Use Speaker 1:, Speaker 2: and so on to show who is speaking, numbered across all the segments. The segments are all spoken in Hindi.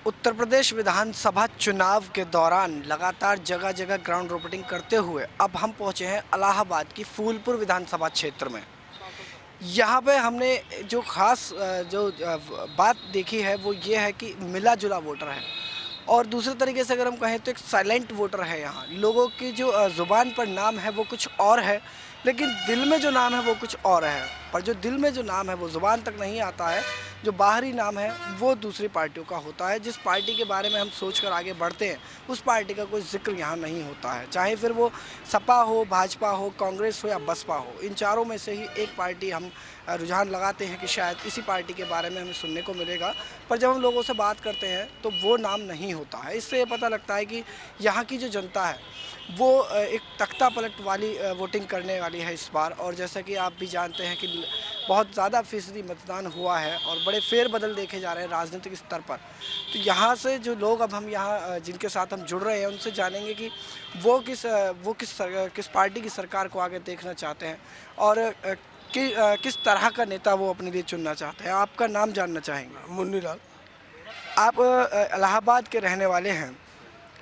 Speaker 1: उत्तर प्रदेश विधानसभा चुनाव के दौरान लगातार जगह जगह ग्राउंड रिपोर्टिंग करते हुए अब हम पहुंचे हैं इलाहाबाद की फूलपुर विधानसभा क्षेत्र में। यहाँ पे हमने जो खास बात देखी है वो ये है कि मिला जुला वोटर है और दूसरे तरीके से अगर हम कहें तो एक साइलेंट वोटर है। यहाँ लोगों की जो ज़ुबान पर नाम है वो कुछ और है, लेकिन दिल में जो नाम है वो कुछ और है। पर जो दिल में जो नाम है वो ज़ुबान तक नहीं आता है, जो बाहरी नाम है वो दूसरी पार्टियों का होता है। जिस पार्टी के बारे में हम सोचकर आगे बढ़ते हैं उस पार्टी का कोई जिक्र यहाँ नहीं होता है, चाहे फिर वो सपा हो, भाजपा हो, कांग्रेस हो या बसपा हो। इन चारों में से ही एक पार्टी हम रुझान लगाते हैं कि शायद इसी पार्टी के बारे में हमें सुनने को मिलेगा, पर जब हम लोगों से बात करते हैं तो वो नाम नहीं होता है। इससे ये पता लगता है कि यहाँ की जो जनता है वो एक तख्ता पलट वाली वोटिंग करने वाली है इस बार। और जैसा कि आप भी जानते हैं कि बहुत ज़्यादा फीसदी मतदान हुआ है और बड़े फेरबदल देखे जा रहे हैं राजनीतिक स्तर पर। तो यहाँ से जो लोग अब हम यहाँ जिनके साथ हम जुड़ रहे हैं उनसे जानेंगे कि वो किस पार्टी की सरकार को आगे देखना चाहते हैं और किस तरह का नेता वो अपने लिए चुनना चाहते हैं। आपका नाम जानना चाहेंगे?
Speaker 2: मुन्नी लाल।
Speaker 1: आप इलाहाबाद के रहने वाले हैं।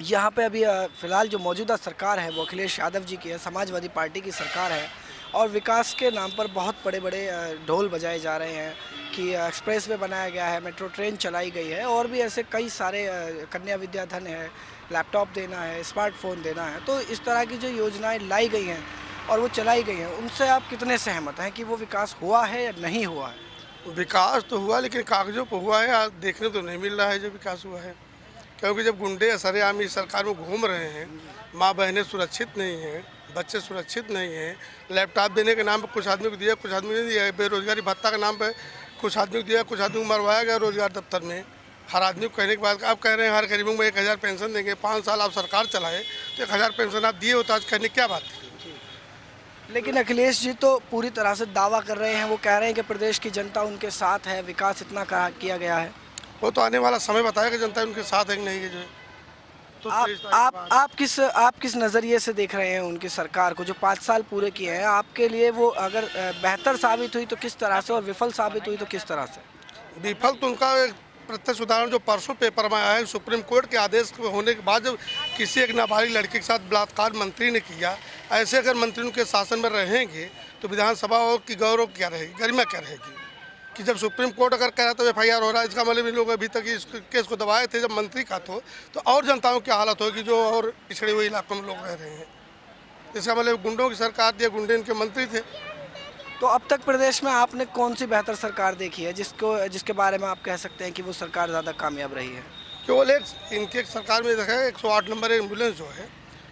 Speaker 1: यहाँ पे अभी फ़िलहाल जो मौजूदा सरकार है वो अखिलेश यादव जी की है, समाजवादी पार्टी की सरकार है और विकास के नाम पर बहुत बड़े बड़े ढोल बजाए जा रहे हैं कि एक्सप्रेस वे बनाया गया है, मेट्रो ट्रेन चलाई गई है और भी ऐसे कई सारे कन्या विद्याधन है, लैपटॉप देना है, स्मार्टफोन देना है। तो इस तरह की जो योजनाएं लाई गई हैं और वो चलाई गई हैं, उनसे आप कितने सहमत हैं कि वो विकास हुआ है या नहीं हुआ है?
Speaker 2: विकास तो हुआ लेकिन कागजों पर हुआ है, आज देखने तो नहीं मिल रहा है जो विकास हुआ है। क्योंकि जब गुंडे सरेआम इस सरकार में घूम रहे हैं, माँ बहनें सुरक्षित नहीं हैं, बच्चे सुरक्षित नहीं हैं। लैपटॉप देने के नाम पर कुछ आदमी को दिया, कुछ आदमी नहीं दिया। बेरोजगारी भत्ता के नाम पर कुछ आदमी को दिया, कुछ आदमी को मरवाया गया रोजगार दफ्तर में। हर आदमी को कहने के बाद आप कह रहे हैं हर गरीबों में 1000 पेंशन देंगे। 5 साल आप सरकार चलाए तो 1000 पेंशन आप दिए हो तो आज कहने क्या बात थी?
Speaker 1: लेकिन अखिलेश जी तो पूरी तरह से दावा कर रहे हैं, वो कह रहे हैं कि प्रदेश की जनता उनके साथ है, विकास इतना किया गया है।
Speaker 2: वो तो आने वाला समय बताएगा जनता उनके साथ है कि नहीं है जो है। तो
Speaker 1: आप किस नज़रिए से देख रहे हैं उनकी सरकार को जो 5 साल पूरे किए हैं? आपके लिए वो अगर बेहतर साबित हुई तो किस तरह से और विफल साबित हुई तो किस तरह से?
Speaker 2: विफल तो उनका एक प्रत्यक्ष उदाहरण जो परसों पेपर में आया है, सुप्रीम कोर्ट के आदेश होने के बाद जब किसी एक नाबालिग लड़की के साथ बलात्कार मंत्री ने किया, ऐसे अगर मंत्री उनके शासन में रहेंगे तो विधानसभा और की गौरव क्या रहेगी, गरिमा क्या रहेगी? कि जब सुप्रीम कोर्ट अगर कह रहा तो FIR हो रहा है, इसका मतलब इन लोग अभी तक इस केस को दबाए थे जब मंत्री का तो और जनताओं की हालत होगी जो और पिछड़े हुए इलाकों में लोग रह रहे हैं। इसका मतलब गुंडों की सरकार थी, गुंडे इनके मंत्री थे।
Speaker 1: तो अब तक प्रदेश में आपने कौन सी बेहतर सरकार देखी है जिसके बारे में आप कह सकते हैं कि वो सरकार ज़्यादा कामयाब रही है?
Speaker 2: केवल इनके सरकार में देखा है 108 नंबर एम्बुलेंस जो है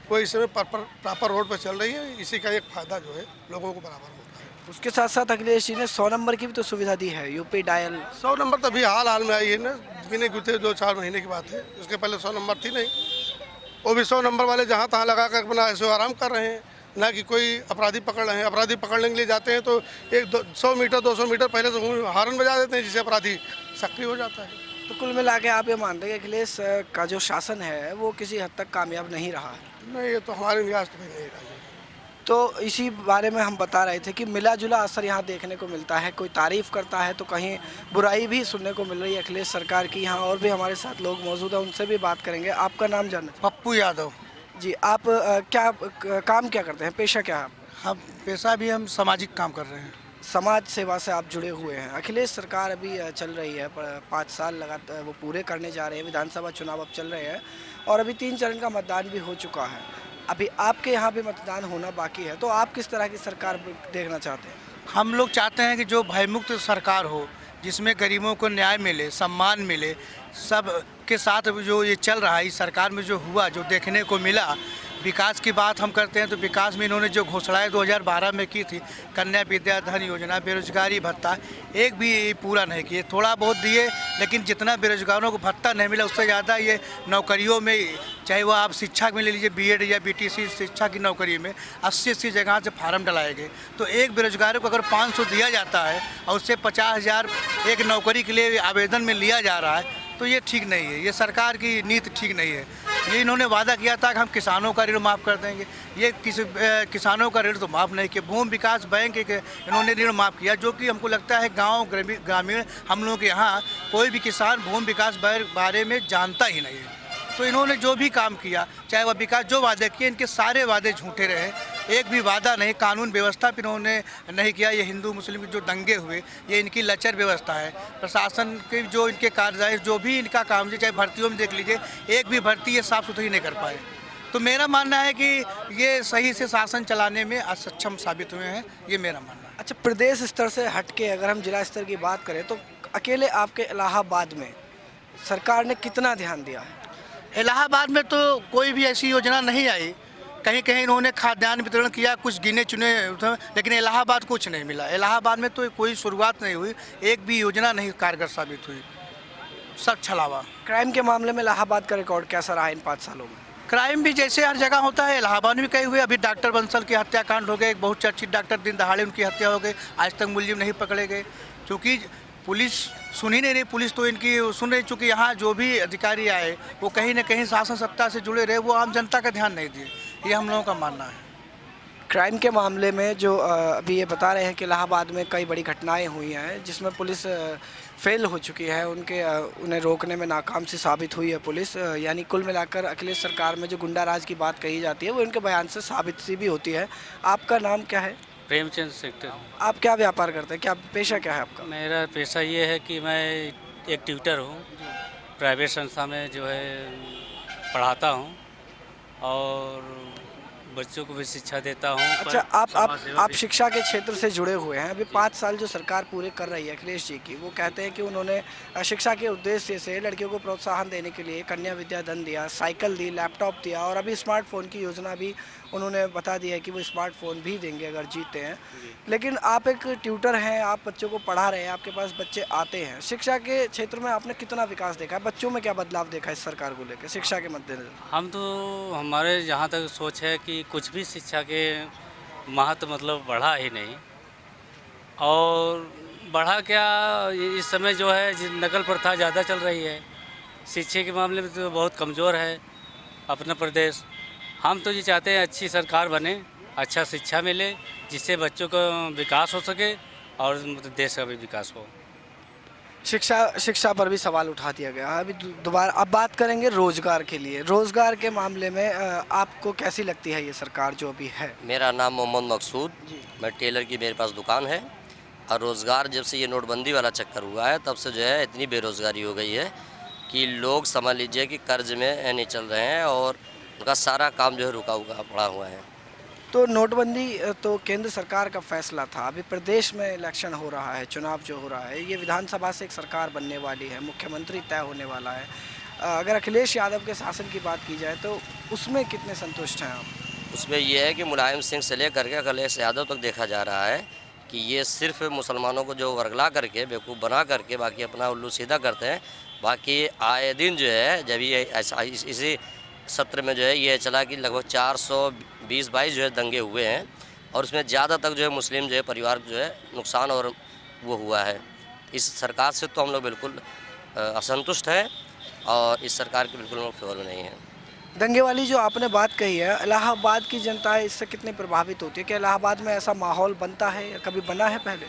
Speaker 2: वो इस समय प्रॉपर रोड पर चल रही है। इसी का एक फ़ायदा जो है लोगों को बराबर होता है।
Speaker 1: उसके साथ साथ अखिलेश जी ने 100 नंबर की भी तो सुविधा दी है, UP डायल।
Speaker 2: 100 नंबर तो अभी हाल में आई है ना, गिने गुथे 2-4 महीने की बात है। उसके पहले 100 नंबर थी नहीं। वो भी 100 नंबर वाले जहाँ तहाँ लगा कर अपना ऐसे आराम कर रहे हैं, ना कि कोई अपराधी पकड़ रहे हैं। अपराधी पकड़ने के लिए जाते हैं तो 100 मीटर 200 मीटर पहले से हॉर्न बजा देते हैं जिससे अपराधी सक्रिय हो जाता है।
Speaker 1: तो कुल मिला के आप ये मानते हैं कि अखिलेश का जो शासन है वो किसी हद तक कामयाब नहीं रहा है?
Speaker 2: नहीं, ये तो हमारे निगाह तो नहीं रहा।
Speaker 1: तो इसी बारे में हम बता रहे थे कि मिला जुला असर यहाँ देखने को मिलता है। कोई तारीफ़ करता है तो कहीं बुराई भी सुनने को मिल रही है अखिलेश सरकार की। यहाँ और भी हमारे साथ लोग मौजूद हैं, उनसे भी बात करेंगे। आपका नाम जानना?
Speaker 3: पप्पू यादव
Speaker 1: जी। आप काम क्या करते हैं, पेशा क्या है आपका?
Speaker 3: हम पेशा भी हम सामाजिक काम कर रहे हैं।
Speaker 1: समाज सेवा से आप जुड़े हुए हैं। अखिलेश सरकार अभी चल रही है, 5 साल लगातार वो पूरे करने जा रहे हैं। विधानसभा चुनाव अब चल रहे हैं और अभी 3 चरण का मतदान भी हो चुका है। अभी आपके यहाँ भी मतदान होना बाकी है, तो आप किस तरह की सरकार देखना चाहते हैं?
Speaker 3: हम लोग चाहते हैं कि जो भयमुक्त सरकार हो, जिसमें गरीबों को न्याय मिले, सम्मान मिले। सब के साथ जो ये चल रहा है इस सरकार में जो हुआ, जो देखने को मिला, विकास की बात हम करते हैं तो विकास में इन्होंने जो घोषणाएं 2012 में की थी, कन्या विद्याधन योजना, बेरोजगारी भत्ता, एक भी पूरा नहीं किए। थोड़ा बहुत दिए लेकिन जितना बेरोजगारों को भत्ता नहीं मिला उससे ज़्यादा ये नौकरियों में, चाहे वो आप शिक्षा में ले लीजिए, BEd या BTC शिक्षा की नौकरी में 80 जगह से फार्म डलाए गए। तो एक बेरोजगार को अगर 500 दिया जाता है और उससे 50,000 एक नौकरी के लिए आवेदन में लिया जा रहा है तो ये ठीक नहीं है। ये सरकार की नीति ठीक नहीं है। ये इन्होंने वादा किया था कि हम किसानों का ऋण माफ़ कर देंगे। ये किसानों का ऋण तो माफ़ नहीं किया। भूमि विकास बैंक के इन्होंने ऋण माफ़ किया, जो कि हमको लगता है गांव ग्रामीण हम लोगों के यहाँ कोई भी किसान भूमि विकास बारे में जानता ही नहीं है। तो इन्होंने जो भी काम किया, चाहे वह विकास जो वादे किए, इनके सारे वादे झूठे रहे। एक भी वादा नहीं, कानून व्यवस्था भी इन्होंने नहीं किया। ये हिंदू मुस्लिम के जो दंगे हुए, ये इनकी लचर व्यवस्था है। प्रशासन के जो इनके कार्यदायी जो भी इनका काम है, चाहे भर्तियों में देख लीजिए, एक भी भर्ती ये साफ़ सुथरी नहीं कर पाए। तो मेरा मानना है कि ये सही से शासन चलाने में असक्षम साबित हुए हैं, ये मेरा मानना है।
Speaker 1: अच्छा, प्रदेश स्तर से हटके अगर हम जिला स्तर की बात करें तो अकेले आपके इलाहाबाद में सरकार ने कितना ध्यान दिया है?
Speaker 3: इलाहाबाद में तो कोई भी ऐसी योजना नहीं आई। कहीं कहीं इन्होंने खाद्यान्न वितरण किया, कुछ गिने चुने, लेकिन इलाहाबाद कुछ नहीं मिला। इलाहाबाद में तो कोई शुरुआत नहीं हुई, एक भी योजना नहीं कारगर साबित हुई, सब छलावा।
Speaker 1: क्राइम के मामले में इलाहाबाद का रिकॉर्ड कैसा रहा इन 5 सालों में?
Speaker 3: क्राइम भी जैसे हर जगह होता है, इलाहाबाद में भी कई हुए। अभी डॉक्टर बंसल की हत्याकांड हो गए, एक बहुत चर्चित डॉक्टर, दिन दहाड़े उनकी हत्या हो गई, आज तक मुलजिम नहीं पकड़े गए, क्योंकि पुलिस सुन ही नहीं रही। पुलिस तो इनकी सुन रही, चूँकि यहाँ जो भी अधिकारी आए वो कहीं ना कहीं शासन सत्ता से जुड़े रहे, वो आम जनता का ध्यान नहीं दिए, ये हम लोगों का मानना है।
Speaker 1: क्राइम के मामले में जो अभी ये बता रहे हैं कि इलाहाबाद में कई बड़ी घटनाएं हुई हैं जिसमें पुलिस फेल हो चुकी है, उन्हें रोकने में नाकाम सी साबित हुई है पुलिस। यानी कुल मिलाकर अखिलेश सरकार में जो गुंडा राज की बात कही जाती है वो इनके बयान से साबित सी भी होती है। आपका नाम क्या है?
Speaker 4: प्रेमचंद सेक्टर।
Speaker 1: आप क्या व्यापार करते हैं, क्या पेशा क्या है आपका?
Speaker 4: मेरा पेशा ये है कि मैं एक ट्यूटर हूँ, प्राइवेट संस्था में जो है पढ़ाता हूँ और बच्चों को भी शिक्षा देता हूँ।
Speaker 1: अच्छा, आप शिक्षा के क्षेत्र से जुड़े हुए हैं। अभी 5 साल जो सरकार पूरे कर रही है अखिलेश जी की, वो कहते हैं कि उन्होंने शिक्षा के उद्देश्य से लड़कियों को प्रोत्साहन देने के लिए कन्या विद्या धन दिया, साइकिल दी, लैपटॉप दिया और अभी स्मार्टफोन की योजना भी उन्होंने बता दिया है कि वो स्मार्टफोन भी देंगे अगर जीते हैं। लेकिन आप एक ट्यूटर हैं, आप बच्चों को पढ़ा रहे हैं, आपके पास बच्चे आते हैं। शिक्षा के क्षेत्र में आपने कितना विकास देखा है? बच्चों में क्या बदलाव देखा है इस सरकार को लेकर शिक्षा के मद्देनजर?
Speaker 4: हम तो हमारे जहाँ तक सोच है कि कुछ भी शिक्षा के महत्व मतलब बढ़ा ही नहीं, और बढ़ा क्या, इस समय जो है नकल प्रथा ज़्यादा चल रही है। शिक्षा के मामले में तो बहुत कमज़ोर है अपना प्रदेश। हम तो ये चाहते हैं अच्छी सरकार बने, अच्छा शिक्षा मिले, जिससे बच्चों का विकास हो सके और देश का भी विकास हो।
Speaker 1: शिक्षा पर भी सवाल उठा दिया गया। अभी दोबारा अब बात करेंगे रोज़गार के लिए। रोज़गार के मामले में आपको कैसी लगती है ये सरकार जो अभी है?
Speaker 5: मेरा नाम मोहम्मद मकसूद, मैं टेलर की मेरे पास दुकान है। और रोज़गार जब से ये नोटबंदी वाला चक्कर हुआ है तब से जो है इतनी बेरोज़गारी हो गई है कि लोग समझ लीजिए कि कर्ज में नहीं चल रहे हैं और उनका सारा काम जो है रुका हुआ पड़ा हुआ है।
Speaker 1: तो नोटबंदी तो केंद्र सरकार का फैसला था, अभी प्रदेश में इलेक्शन हो रहा है, चुनाव जो हो रहा है, ये विधानसभा से एक सरकार बनने वाली है, मुख्यमंत्री तय होने वाला है। अगर अखिलेश यादव के शासन की बात की जाए तो उसमें कितने संतुष्ट हैं आप?
Speaker 5: उसमें यह है कि मुलायम सिंह से लेकर के अखिलेश यादव तक देखा जा रहा है कि ये सिर्फ मुसलमानों को जो वर्गला करके बेवकूफ़ बना करके बाकी अपना उल्लू सीधा करते हैं। बाकी आए दिन जो है जब ये ऐसा इसी सत्र में जो है ये चला कि लगभग 420-22 जो है दंगे हुए हैं और उसमें ज़्यादा तक जो है मुस्लिम जो है परिवार जो है नुकसान और वो हुआ है। इस सरकार से तो हम लोग बिल्कुल असंतुष्ट हैं और इस सरकार के बिल्कुल हम लोग फेवर में नहीं हैं।
Speaker 1: दंगे वाली जो आपने बात कही है, इलाहाबाद की जनता इससे कितनी प्रभावित होती है? क्या इलाहाबाद में ऐसा माहौल बनता है या कभी बना है पहले?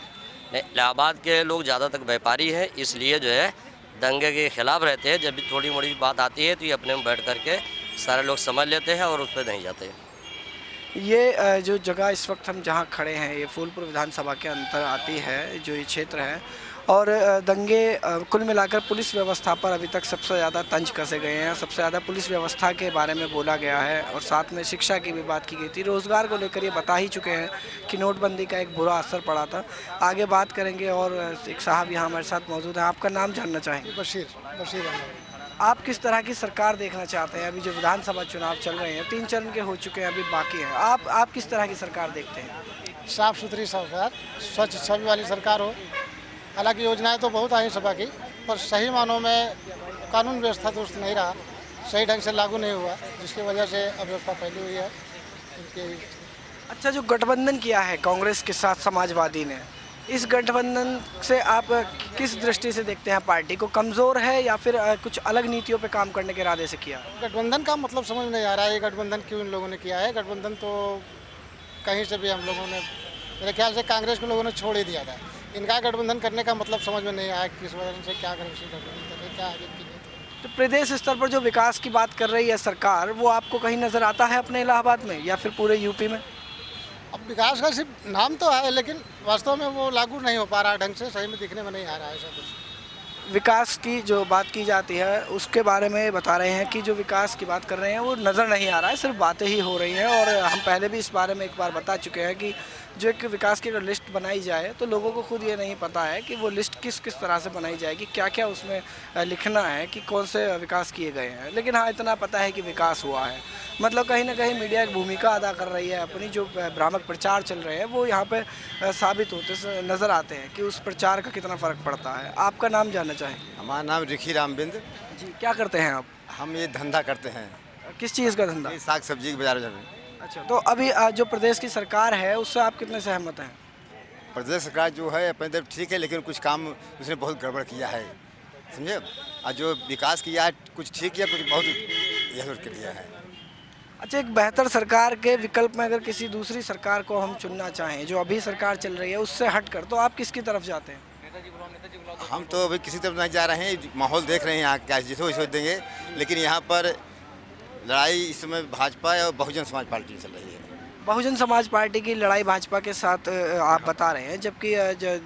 Speaker 5: नहीं, इलाहाबाद के लोग ज़्यादातर व्यापारी हैं, इसलिए जो है दंगे के खिलाफ रहते हैं। जब भी थोड़ी मोड़ी बात आती है तो ये अपने में बैठ करके सारे लोग समझ लेते हैं और उस पर नहीं जाते।
Speaker 1: ये जो जगह इस वक्त हम जहाँ खड़े हैं ये फूलपुर विधानसभा के अंतर आती है, जो ये क्षेत्र है, और दंगे कुल मिलाकर पुलिस व्यवस्था पर अभी तक सबसे ज़्यादा तंज कसे गए हैं, सबसे ज़्यादा पुलिस व्यवस्था के बारे में बोला गया है और साथ में शिक्षा की भी बात की गई थी। रोज़गार को लेकर ये बता ही चुके हैं कि नोटबंदी का एक बुरा असर पड़ा था। आगे बात करेंगे और एक साहब यहाँ हमारे साथ मौजूद हैं। आपका नाम जानना चाहेंगे?
Speaker 6: बशीर।
Speaker 1: आप किस तरह की सरकार देखना चाहते हैं? अभी जो विधानसभा चुनाव चल रहे हैं 3 चरण के हो चुके हैं, अभी बाकी हैं। आप किस तरह की सरकार देखते हैं?
Speaker 6: साफ़ सुथरी सरकार, स्वच्छ छवि वाली सरकार हो। हालांकि योजनाएं तो बहुत आई सभा की, पर सही मानों में कानून व्यवस्था दुरुस्त नहीं रहा, सही ढंग से लागू नहीं हुआ, जिसकी वजह से अव्यवस्था फैली हुई है इनके।
Speaker 1: अच्छा, जो गठबंधन किया है कांग्रेस के साथ समाजवादी ने, इस गठबंधन से आप किस दृष्टि से देखते हैं पार्टी को, कमज़ोर है या फिर कुछ अलग नीतियों पे काम करने के इरादे से किया?
Speaker 6: गठबंधन का मतलब समझ नहीं आ रहा है, ये गठबंधन क्यों इन लोगों ने किया है। गठबंधन तो कहीं से भी हम लोगों ने, मेरे ख्याल से कांग्रेस के लोगों ने छोड़ ही दिया था। इनका गठबंधन करने का मतलब समझ में नहीं आया, किस वजह से क्या करें, गठबंधन करें, क्या आगे की नीति।
Speaker 1: तो प्रदेश स्तर पर जो विकास की बात कर रही है सरकार, वो आपको कहीं नज़र आता है अपने इलाहाबाद में या फिर पूरे यूपी में?
Speaker 6: अब विकास का सिर्फ नाम तो है, लेकिन वास्तव में वो लागू नहीं हो पा रहा ढंग से, सही में दिखने में नहीं आ रहा है ऐसा कुछ।
Speaker 1: विकास की जो बात की जाती है उसके बारे में बता रहे हैं कि जो विकास की बात कर रहे हैं वो नज़र नहीं आ रहा है, सिर्फ बातें ही हो रही हैं। और हम पहले भी इस बारे में एक बार बता चुके हैं कि जो एक विकास की अगर लिस्ट बनाई जाए तो लोगों को खुद ये नहीं पता है कि वो लिस्ट किस किस तरह से बनाई जाएगी, क्या क्या उसमें लिखना है कि कौन से विकास किए गए हैं। लेकिन हाँ, इतना पता है कि विकास हुआ है। मतलब कहीं ना कहीं मीडिया एक भूमिका अदा कर रही है अपनी। जो भ्रामक प्रचार चल रहे हैं वो यहाँ पे साबित होते नज़र आते हैं कि उस प्रचार का कितना फ़र्क पड़ता है। आपका नाम जानना चाहेंगे?
Speaker 7: हमारा नाम रिखी रामबिंद।
Speaker 1: जी, क्या करते हैं आप?
Speaker 7: हम ये धंधा करते हैं,
Speaker 1: किस चीज़ का धंधा?
Speaker 7: ये साग सब्जी के बाजार में।
Speaker 1: अच्छा, तो अभी जो प्रदेश की सरकार है उससे आप कितने सहमत हैं?
Speaker 7: प्रदेश सरकार जो है अपने तरफ ठीक है, लेकिन कुछ काम उसने बहुत गड़बड़ किया है, समझे। और जो विकास किया है कुछ ठीक किया, कुछ बहुत यह किया है।
Speaker 1: अच्छा, एक बेहतर सरकार के विकल्प में अगर किसी दूसरी सरकार को हम चुनना चाहें, जो अभी सरकार चल रही है उससे हट कर, तो आप किसकी तरफ जाते हैं?
Speaker 7: हम तो अभी किसी तरफ नहीं जा रहे हैं, माहौल देख रहे हैं यहाँ क्या जिसको इसको देंगे। लेकिन यहाँ पर लड़ाई इस समय भाजपा और बहुजन समाज पार्टी चल रही है।
Speaker 1: बहुजन समाज पार्टी की लड़ाई भाजपा के साथ आप बता रहे हैं, जबकि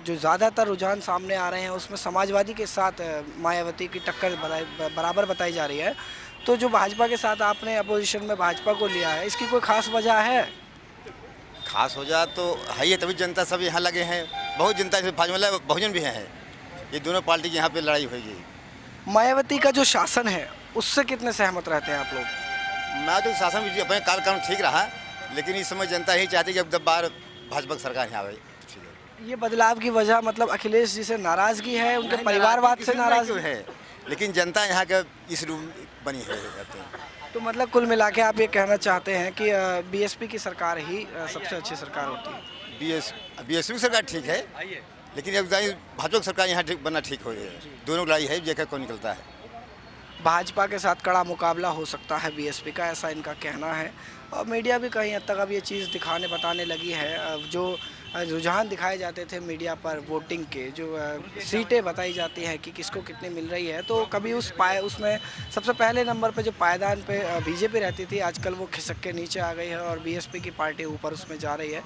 Speaker 1: जो ज़्यादातर रुझान सामने आ रहे हैं उसमें समाजवादी के साथ मायावती की टक्कर बराबर बताई जा रही है। तो जो भाजपा के साथ आपने अपोजिशन में भाजपा को लिया है, इसकी कोई ख़ास वजह है?
Speaker 7: खास हो जा तो है ही, तभी जनता सब यहाँ लगे हैं। बहुत जनता इसमें भाजपा बहुजन भी है, ये दोनों पार्टी की यहाँ पे लड़ाई होगी।
Speaker 1: मायावती का जो शासन है उससे कितने सहमत रहते हैं आप लोग?
Speaker 7: मैं तो शासन भी अपने कार्यक्रम ठीक रहा, लेकिन इस समय जनता यही चाहती है कि अब बार भाजपा की सरकार यहाँ आए। ठीक है,
Speaker 1: ये बदलाव की वजह मतलब अखिलेश जी से नाराज़गी है, उनके परिवारवाद से नाराज़गी
Speaker 7: है, लेकिन जनता यहाँ का इस रूप बनी है।
Speaker 1: तो मतलब कुल मिला के आप ये कहना चाहते हैं कि बीएसपी की सरकार ही सबसे अच्छी सरकार होती है?
Speaker 7: बीएसपी की सरकार ठीक है, लेकिन अब भाजपा की सरकार यहाँ बनना ठीक हो है। दोनों लड़ाई है, देखकर कौन निकलता है।
Speaker 1: भाजपा के साथ कड़ा मुकाबला हो सकता है बीएसपी का, ऐसा इनका कहना है। और मीडिया भी कहीं हद तक अब ये चीज़ दिखाने बताने लगी है। जो रुझान दिखाए जाते थे मीडिया पर वोटिंग के, जो सीटें बताई जाती हैं कि किसको कितनी मिल रही है, तो कभी उसमें सबसे पहले नंबर पे जो पायदान पे बीजेपी रहती थी, आजकल वो खिसक के नीचे आ गई है और बीएसपी की पार्टी ऊपर उसमें जा रही है।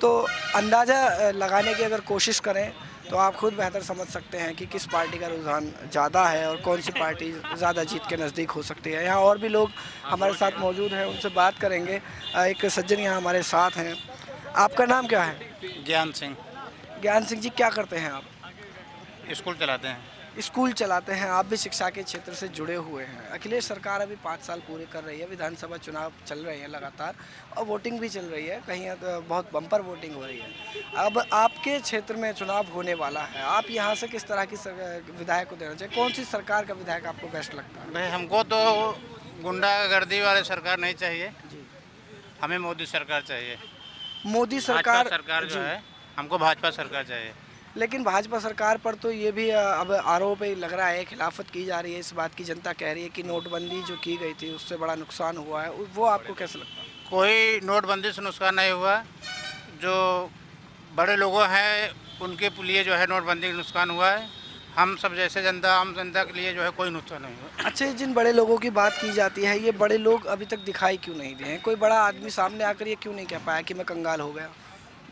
Speaker 1: तो अंदाज़ा लगाने की अगर कोशिश करें तो आप खुद बेहतर समझ सकते हैं कि किस पार्टी का रुझान ज़्यादा है और कौन सी पार्टी ज़्यादा जीत के नज़दीक हो सकती है। यहाँ और भी लोग हमारे साथ मौजूद हैं, उनसे बात करेंगे। एक सज्जन यहाँ हमारे साथ हैं। आपका नाम क्या है?
Speaker 8: ज्ञान सिंह।
Speaker 1: ज्ञान सिंह जी, क्या करते हैं आप?
Speaker 8: स्कूल चलाते हैं।
Speaker 1: स्कूल चलाते हैं, आप भी शिक्षा के क्षेत्र से जुड़े हुए हैं। अखिलेश सरकार अभी 5 साल पूरे कर रही है, विधानसभा चुनाव चल रहे हैं लगातार और वोटिंग भी चल रही है, कहीं बहुत बम्पर वोटिंग हो रही है। अब आपके क्षेत्र में चुनाव होने वाला है, आप यहाँ से किस तरह की विधायक को देना चाहिए? कौन सी सरकार का विधायक आपको बेस्ट लगता है?
Speaker 8: भाई हमको तो गुंडागर्दी वाले सरकार नहीं चाहिए जी, हमें मोदी सरकार चाहिए।
Speaker 1: मोदी सरकार
Speaker 8: जो है, हमको भाजपा सरकार चाहिए।
Speaker 1: लेकिन भाजपा सरकार पर तो ये भी अब आरोप लग रहा है, खिलाफत की जा रही है इस बात की। जनता कह रही है कि नोटबंदी जो की गई थी उससे बड़ा नुकसान हुआ है, वो आपको कैसा लगता है?
Speaker 8: कोई नोटबंदी से नुकसान नहीं हुआ। जो बड़े लोगों हैं उनके लिए जो है नोटबंदी का नुकसान हुआ है। हम सब जैसे जनता, आम जनता के लिए जो है कोई नुकसान नहीं हुआ।
Speaker 1: अच्छा, जिन बड़े लोगों की बात की जाती है, ये बड़े लोग अभी तक दिखाई क्यों नहीं दिए हैं? कोई बड़ा आदमी सामने आकर ये क्यों नहीं कह पाया कि मैं कंगाल हो गया?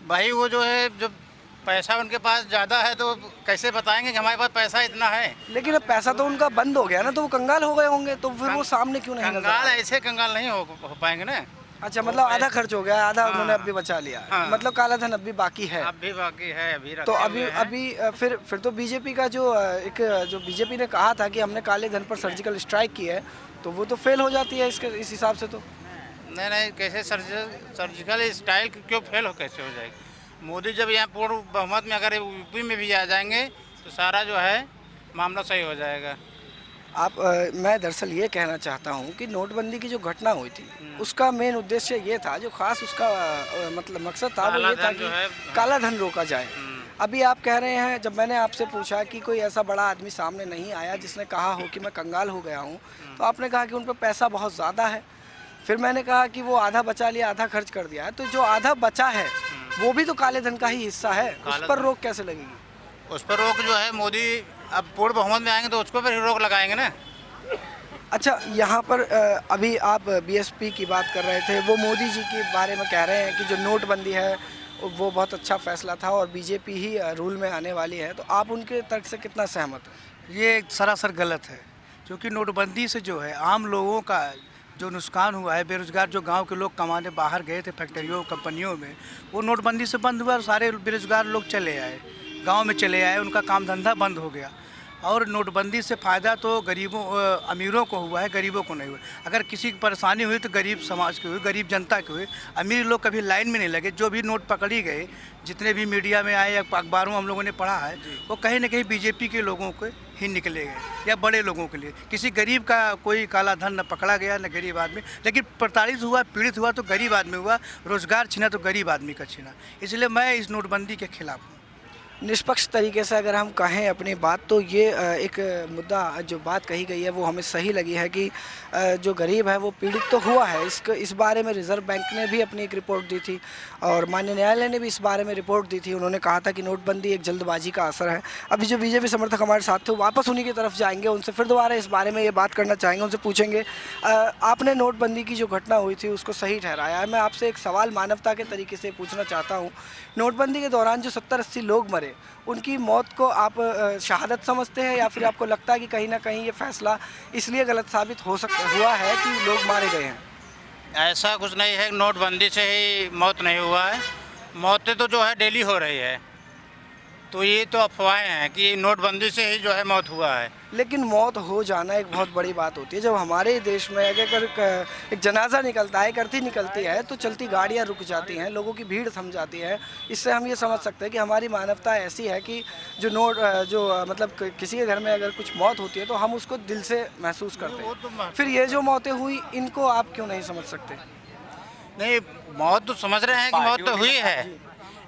Speaker 8: भाई वो जो है, जो पैसा उनके पास ज़्यादा है तो कैसे बताएंगे कि हमारे पास पैसा इतना है।
Speaker 1: लेकिन अब पैसा तो उनका बंद हो गया ना, तो वो कंगाल हो गए होंगे, तो फिर वो सामने क्यों नहीं?
Speaker 8: कंगाल ऐसे कंगाल नहीं हो पाएंगे ना।
Speaker 1: अच्छा, मतलब आधा खर्च हो गया, आधा उन्होंने अभी बचा लिया।
Speaker 8: हाँ।
Speaker 1: मतलब काला धन अभी बाकी है।
Speaker 8: अभी बाकी है, अभी
Speaker 1: तो अभी फिर तो बीजेपी का जो बीजेपी ने कहा था कि हमने काले धन पर सर्जिकल स्ट्राइक की है, तो वो तो फेल हो जाती है इस हिसाब से। तो
Speaker 8: नहीं, कैसे सर्जिकल स्ट्राइक क्यों फेल हो, कैसे हो जाएगी? मोदी जब यहाँ पूर्ण बहुमत में अगर यूपी में भी आ जाएंगे तो सारा जो है मामला सही हो जाएगा।
Speaker 1: मैं दरअसल ये कहना चाहता हूँ कि नोटबंदी की जो घटना हुई थी उसका मेन उद्देश्य ये था, जो खास उसका मतलब मकसद था, वो ये था कि काला धन रोका जाए। अभी आप कह रहे हैं, जब मैंने आपसे पूछा कि कोई ऐसा बड़ा आदमी सामने नहीं आया जिसने कहा हो कि मैं कंगाल हो गया हूँ, तो आपने कहा कि उन पर पैसा बहुत ज़्यादा है। फिर मैंने कहा कि वो आधा बचा लिया, आधा खर्च कर दिया है। तो जो आधा बचा है वो भी तो काले धन का ही हिस्सा है, उस पर रोक कैसे लगेगी?
Speaker 8: उस पर रोक जो है मोदी अब पूर्ण बहुमत में आएंगे तो उसको पर रोक लगाएंगे ना।
Speaker 1: अच्छा, यहाँ पर अभी आप बीएसपी की बात कर रहे थे, वो मोदी जी के बारे में कह रहे हैं कि जो नोटबंदी है वो बहुत अच्छा फैसला था और बीजेपी ही रूल में आने वाली है, तो आप उनके तर्क से कितना सहमत हैं?
Speaker 3: ये सरासर गलत है, क्योंकि नोटबंदी से जो है आम लोगों का जो नुकसान हुआ है, बेरोजगार जो गांव के लोग कमाने बाहर गए थे फैक्ट्रियों कंपनियों में, वो नोटबंदी से बंद हुआ और सारे बेरोजगार लोग चले आए, गांव में चले आए, उनका काम धंधा बंद हो गया। और नोटबंदी से फ़ायदा तो गरीबों अमीरों को हुआ है, गरीबों को नहीं हुआ। अगर किसी की परेशानी हुई तो गरीब समाज की हुई, गरीब जनता की हुई। अमीर लोग कभी लाइन में नहीं लगे। जो भी नोट पकड़ी गए, जितने भी मीडिया में आए या अखबारों में हम लोगों ने पढ़ा है, वो कहीं ना कहीं बीजेपी के लोगों को ही निकले गए या बड़े लोगों के लिए। किसी गरीब का कोई काला धन न पकड़ा गया, न गरीब आदमी। लेकिन प्रताड़ित हुआ, पीड़ित हुआ तो गरीब आदमी हुआ, रोज़गार छीना तो गरीब आदमी का छीना। इसलिए मैं इस नोटबंदी के खिलाफ हूँ।
Speaker 1: निष्पक्ष तरीके से अगर हम कहें अपनी बात, तो ये एक मुद्दा जो बात कही गई है वो हमें सही लगी है कि जो गरीब है वो पीड़ित तो हुआ है। इस बारे में रिज़र्व बैंक ने भी अपनी एक रिपोर्ट दी थी और माननीय न्यायालय ने भी इस बारे में रिपोर्ट दी थी। उन्होंने कहा था कि नोटबंदी एक जल्दबाजी का असर है। अभी जो बीजेपी समर्थक हमारे साथ थे, वापस उन्हीं की तरफ जाएंगे, उनसे फिर दोबारा इस बारे में ये बात करना चाहेंगे, उनसे पूछेंगे आपने नोटबंदी की जो घटना हुई थी उसको सही ठहराया है। मैं आपसे एक सवाल मानवता के तरीके से पूछना चाहता हूँ, नोटबंदी के दौरान जो 70-80 लोग मरे, उनकी मौत को आप शहादत समझते हैं या फिर आपको लगता है कि कहीं ना कहीं ये फैसला इसलिए गलत साबित हुआ है कि लोग मारे गए हैं?
Speaker 8: ऐसा कुछ नहीं है, नोटबंदी से ही मौत नहीं हुआ है। मौतें तो जो है डेली हो रही है, तो ये तो अफवाहें हैं कि नोटबंदी से ही जो है मौत हुआ है।
Speaker 1: लेकिन मौत हो जाना एक बहुत बड़ी बात होती है। जब हमारे देश में अगर एक जनाजा निकलता है, एक अर्थी निकलती है, तो चलती गाड़ियां रुक जाती हैं, लोगों की भीड़ थम जाती है। इससे हम ये समझ सकते हैं कि हमारी मानवता ऐसी है कि जो मतलब किसी के घर में अगर कुछ मौत होती है तो हम उसको दिल से महसूस करते हैं। फिर ये जो मौतें हुई, इनको आप क्यों नहीं समझ सकते?
Speaker 8: नहीं, मौत तो समझ रहे हैं कि मौत तो हुई है,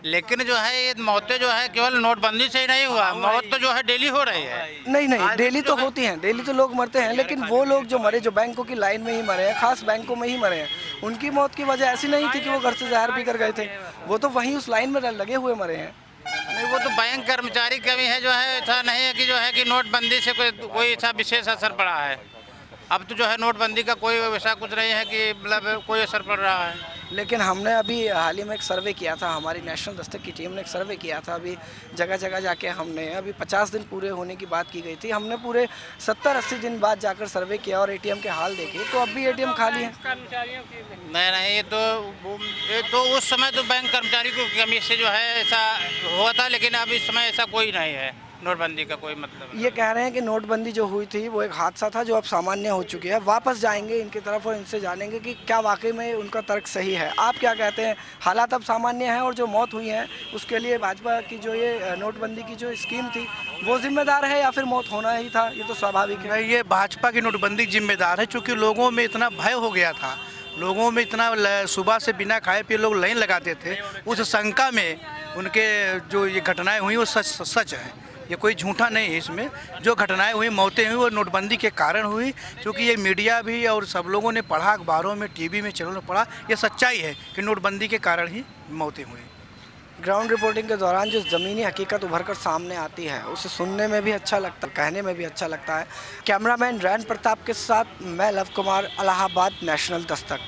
Speaker 8: लेकिन जो है ये मौतें जो है केवल नोटबंदी से ही नहीं हुआ, मौत तो जो है डेली हो रही है।
Speaker 1: नहीं, डेली तो होती हैं, डेली तो लोग मरते हैं, लेकिन वो लोग जो मरे, जो बैंकों की लाइन में ही मरे हैं, खास बैंकों में ही मरे हैं, उनकी मौत की वजह ऐसी नहीं थी कि वो घर से जहर पी कर गए थे, वो तो वहीं उस लाइन में लगे हुए मरे हैं।
Speaker 8: नहीं, वो तो बैंक कर्मचारी का भी है, जो है ऐसा नहीं है कि जो है कि नोटबंदी से कोई ऐसा विशेष असर पड़ा है। अब तो जो है नोटबंदी का कोई वैसा कुछ नहीं है कि मतलब कोई असर पड़ रहा है।
Speaker 1: लेकिन हमने अभी हाल ही में एक सर्वे किया था, हमारी नेशनल दस्तक की टीम ने एक सर्वे किया था। अभी जगह जगह जाके हमने, अभी 50 दिन पूरे होने की बात की गई थी, हमने पूरे 70-80 दिन बाद जाकर सर्वे किया और एटीएम के हाल देखे, तो अब भी एटीएम खाली है।
Speaker 8: नहीं, ये तो उस समय तो बैंक कर्मचारी को कमी से जो है ऐसा हुआ था, लेकिन अब इस समय ऐसा कोई नहीं है, नोटबंदी का कोई मतलब।
Speaker 1: ये कह रहे हैं कि नोटबंदी जो हुई थी वो एक हादसा था जो अब सामान्य हो चुकी है। वापस जाएंगे इनकी तरफ और इनसे जानेंगे कि क्या वाकई में उनका तर्क सही है। आप क्या कहते हैं, हालात अब सामान्य हैं और जो मौत हुई है उसके लिए भाजपा की जो ये नोटबंदी की जो स्कीम थी वो जिम्मेदार है या फिर मौत होना ही था? ये तो स्वाभाविक है।
Speaker 3: ये भाजपा की नोटबंदी जिम्मेदार है, क्योंकि लोगों में इतना भय हो गया था, लोगों में इतना सुबह से बिना खाए पिए लोग लाइन लगाते थे। उस शंका में उनके जो ये घटनाएं हुई वो सच है, ये कोई झूठा नहीं है। इसमें जो घटनाएं हुई, मौतें हुई, वो नोटबंदी के कारण हुई, क्योंकि ये मीडिया भी और सब लोगों ने पढ़ा, अखबारों में, टीवी में, चैनलों में पढ़ा। ये सच्चाई है कि नोटबंदी के कारण ही मौतें हुई।
Speaker 1: ग्राउंड रिपोर्टिंग के दौरान जो ज़मीनी हकीकत उभर कर सामने आती है उसे सुनने में भी अच्छा लगता है, कहने में भी अच्छा लगता है। कैमरामैन रैन प्रताप के साथ मैं लव कुमार, इलाहाबाद, नेशनल दस्तक।